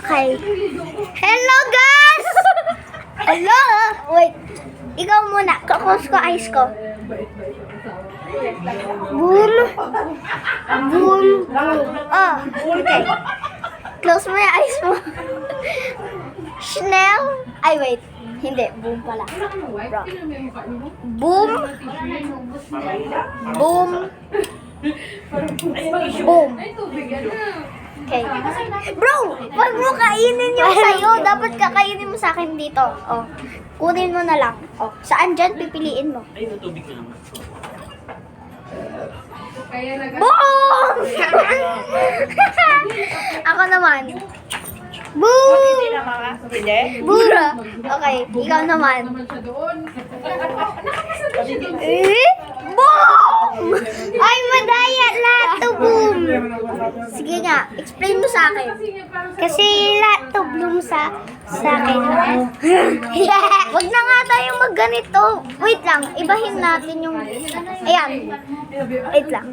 Okay. Hello, guys! Hello! Wait. Ikaw muna. Kakos ko eyes ko. Boom. Boom. Boom. Oh, okay. Close mo yung eyes mo. Chanel. Ay, wait. Hindi. Boom pala. Bro. Boom. Boom. Boom. Okay. Bro, wag mo kainin yung sayo. Dapat kakainin mo sa akin dito. Oh. Kunin mo na lang. Oh. Saan dyan? Pipiliin mo. Ay, tubig na naman. Boom! Ako naman. Boom! Bura. Okay, ikaw naman. Eh? Boom! Ay, madaya lahat to boom. Sige nga, explain mo sa akin. Kasi lahat to bloom sa akin. Wag na nga tayong magganito. Wait lang, ibahin natin yung... Ayan. Wait lang.